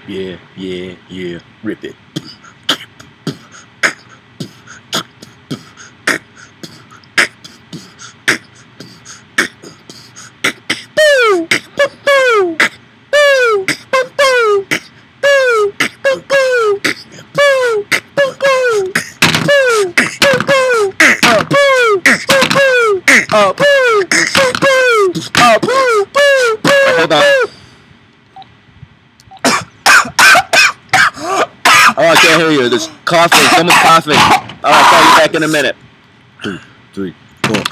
Yeah, yeah, yeah. Rip it. Hold on. Oh, I can't hear you. There's coughing. Someone's coughing. I'll call you back in a minute. 2, 3, 4.